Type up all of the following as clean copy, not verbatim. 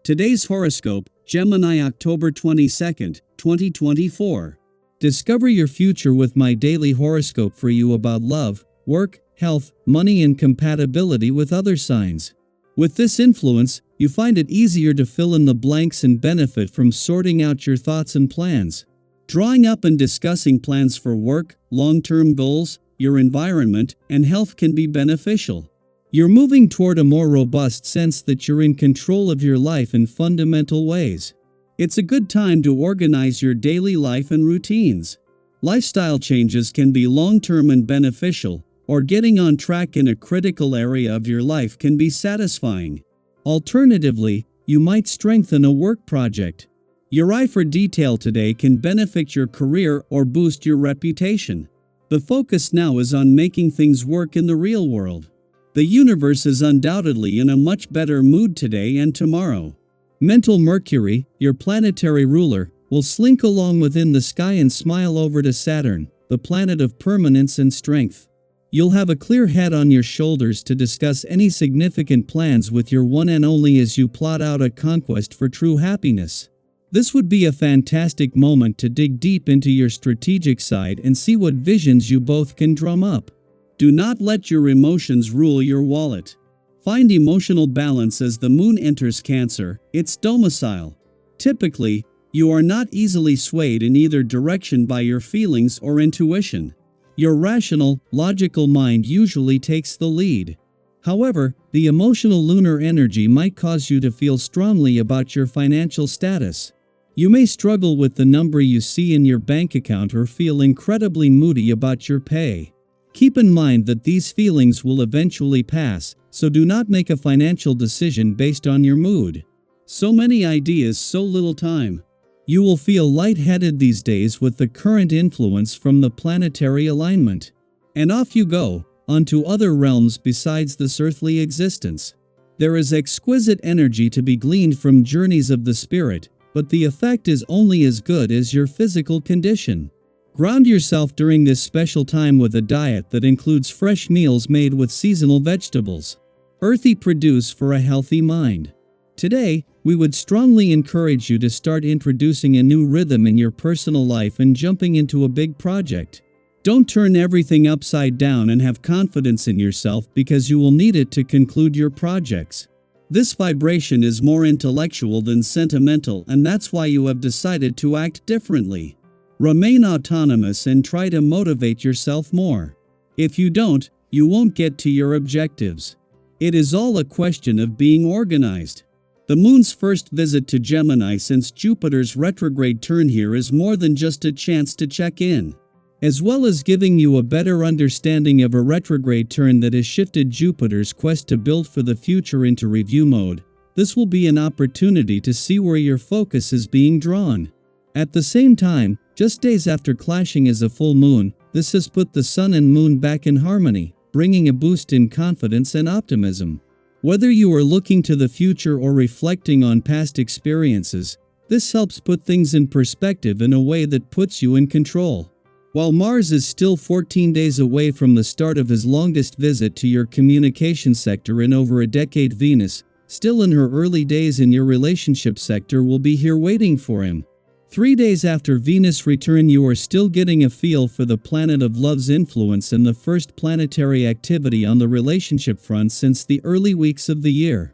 Today's horoscope, Gemini October 22nd, 2024. Discover your future with my daily horoscope for you about love, work, health, money and compatibility with other signs. With this influence, you find it easier to fill in the blanks and benefit from sorting out your thoughts and plans. Drawing up and discussing plans for work, long-term goals, your environment, and health can be beneficial. You're moving toward a more robust sense that you're in control of your life in fundamental ways. It's a good time to organize your daily life and routines. Lifestyle changes can be long-term and beneficial, or getting on track in a critical area of your life can be satisfying. Alternatively, you might strengthen a work project. Your eye for detail today can benefit your career or boost your reputation. The focus now is on making things work in the real world. The universe is undoubtedly in a much better mood today and tomorrow. Mental Mercury, your planetary ruler, will slink along within the sky and smile over to Saturn, the planet of permanence and strength. You'll have a clear head on your shoulders to discuss any significant plans with your one and only as you plot out a conquest for true happiness. This would be a fantastic moment to dig deep into your strategic side and see what visions you both can drum up. Do not let your emotions rule your wallet. Find emotional balance as the moon enters Cancer, its domicile. Typically, you are not easily swayed in either direction by your feelings or intuition. Your rational, logical mind usually takes the lead. However, the emotional lunar energy might cause you to feel strongly about your financial status. You may struggle with the number you see in your bank account or feel incredibly moody about your pay. Keep in mind that these feelings will eventually pass, so do not make a financial decision based on your mood. So many ideas, so little time. You will feel lightheaded these days with the current influence from the planetary alignment. And off you go, onto other realms besides this earthly existence. There is exquisite energy to be gleaned from journeys of the spirit, but the effect is only as good as your physical condition. Ground yourself during this special time with a diet that includes fresh meals made with seasonal vegetables. Earthy produce for a healthy mind. Today, we would strongly encourage you to start introducing a new rhythm in your personal life and jumping into a big project. Don't turn everything upside down and have confidence in yourself because you will need it to conclude your projects. This vibration is more intellectual than sentimental, and that's why you have decided to act differently. Remain autonomous and try to motivate yourself more. If you don't, you won't get to your objectives. It is all a question of being organized. The moon's first visit to Gemini since Jupiter's retrograde turn here is more than just a chance to check in. As well as giving you a better understanding of a retrograde turn that has shifted Jupiter's quest to build for the future into review mode, this will be an opportunity to see where your focus is being drawn. At the same time, just days after clashing as a full moon, this has put the sun and moon back in harmony, bringing a boost in confidence and optimism. Whether you are looking to the future or reflecting on past experiences, this helps put things in perspective in a way that puts you in control. While Mars is still 14 days away from the start of his longest visit to your communication sector in over a decade, Venus, still in her early days in your relationship sector, will be here waiting for him. 3 days after Venus' return, you are still getting a feel for the planet of love's influence and the first planetary activity on the relationship front since the early weeks of the year.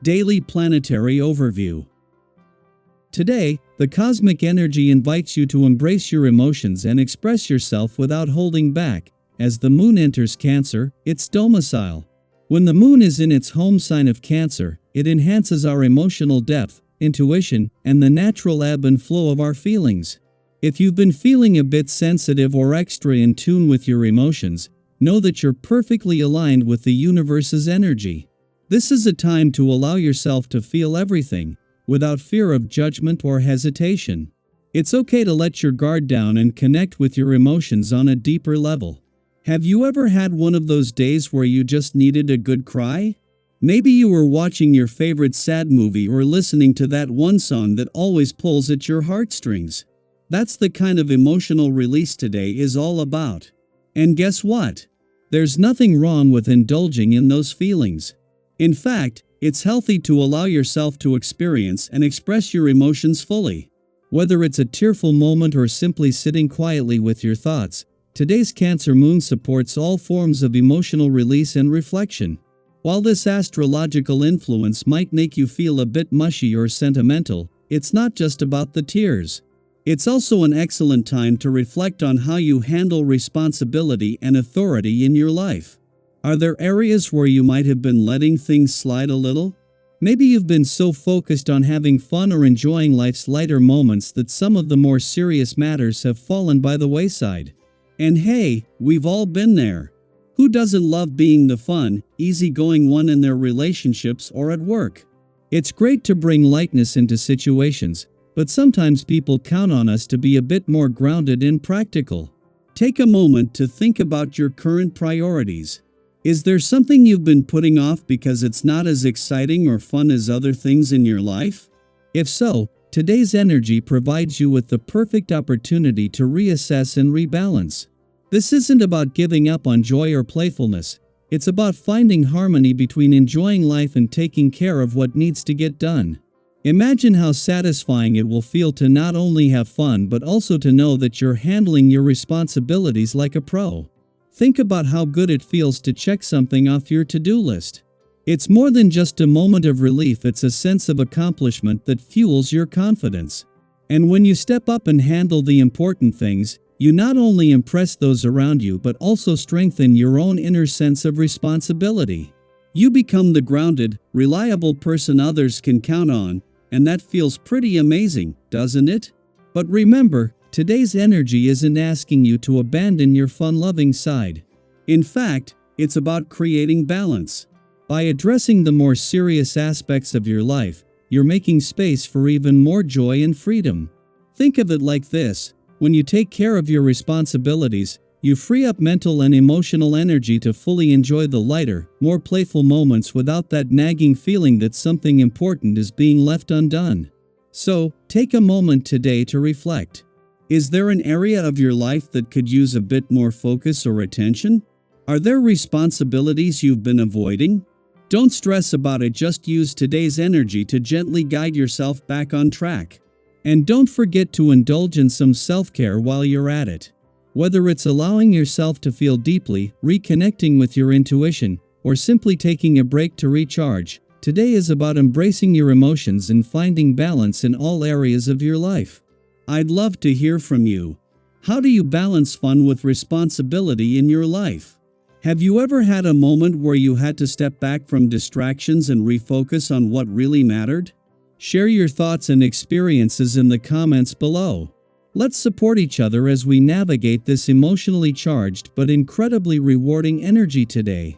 Daily Planetary Overview. Today, the cosmic energy invites you to embrace your emotions and express yourself without holding back, as the moon enters Cancer, its domicile. When the moon is in its home sign of Cancer, it enhances our emotional depth, intuition, and the natural ebb and flow of our feelings. If you've been feeling a bit sensitive or extra in tune with your emotions, know that you're perfectly aligned with the universe's energy. This is a time to allow yourself to feel everything, without fear of judgment or hesitation. It's okay to let your guard down and connect with your emotions on a deeper level. Have you ever had one of those days where you just needed a good cry? Maybe you were watching your favorite sad movie or listening to that one song that always pulls at your heartstrings. That's the kind of emotional release today is all about. And guess what? There's nothing wrong with indulging in those feelings. In fact, It's healthy to allow yourself to experience and express your emotions fully. Whether it's a tearful moment or simply sitting quietly with your thoughts, today's Cancer moon supports all forms of emotional release and reflection. While this astrological influence might make you feel a bit mushy or sentimental, it's not just about the tears. It's also an excellent time to reflect on how you handle responsibility and authority in your life. Are there areas where you might have been letting things slide a little? Maybe you've been so focused on having fun or enjoying life's lighter moments that some of the more serious matters have fallen by the wayside. And hey, we've all been there. Who doesn't love being the fun, easygoing one in their relationships or at work? It's great to bring lightness into situations, but sometimes people count on us to be a bit more grounded and practical. Take a moment to think about your current priorities. Is there something you've been putting off because it's not as exciting or fun as other things in your life? If so, today's energy provides you with the perfect opportunity to reassess and rebalance. This isn't about giving up on joy or playfulness. It's about finding harmony between enjoying life and taking care of what needs to get done. Imagine how satisfying it will feel to not only have fun but also to know that you're handling your responsibilities like a pro. Think about how good it feels to check something off your to-do list. It's more than just a moment of relief, it's a sense of accomplishment that fuels your confidence. And when you step up and handle the important things, you not only impress those around you but also strengthen your own inner sense of responsibility. You become the grounded, reliable person others can count on, and that feels pretty amazing, doesn't it? But remember, today's energy isn't asking you to abandon your fun-loving side. In fact, it's about creating balance. By addressing the more serious aspects of your life, you're making space for even more joy and freedom. Think of it like this. When you take care of your responsibilities, you free up mental and emotional energy to fully enjoy the lighter, more playful moments without that nagging feeling that something important is being left undone. So, take a moment today to reflect. Is there an area of your life that could use a bit more focus or attention? Are there responsibilities you've been avoiding? Don't stress about it, just use today's energy to gently guide yourself back on track. And don't forget to indulge in some self-care while you're at it. Whether it's allowing yourself to feel deeply, reconnecting with your intuition, or simply taking a break to recharge, today is about embracing your emotions and finding balance in all areas of your life. I'd love to hear from you. How do you balance fun with responsibility in your life? Have you ever had a moment where you had to step back from distractions and refocus on what really mattered? Share your thoughts and experiences in the comments below. Let's support each other as we navigate this emotionally charged but incredibly rewarding energy today.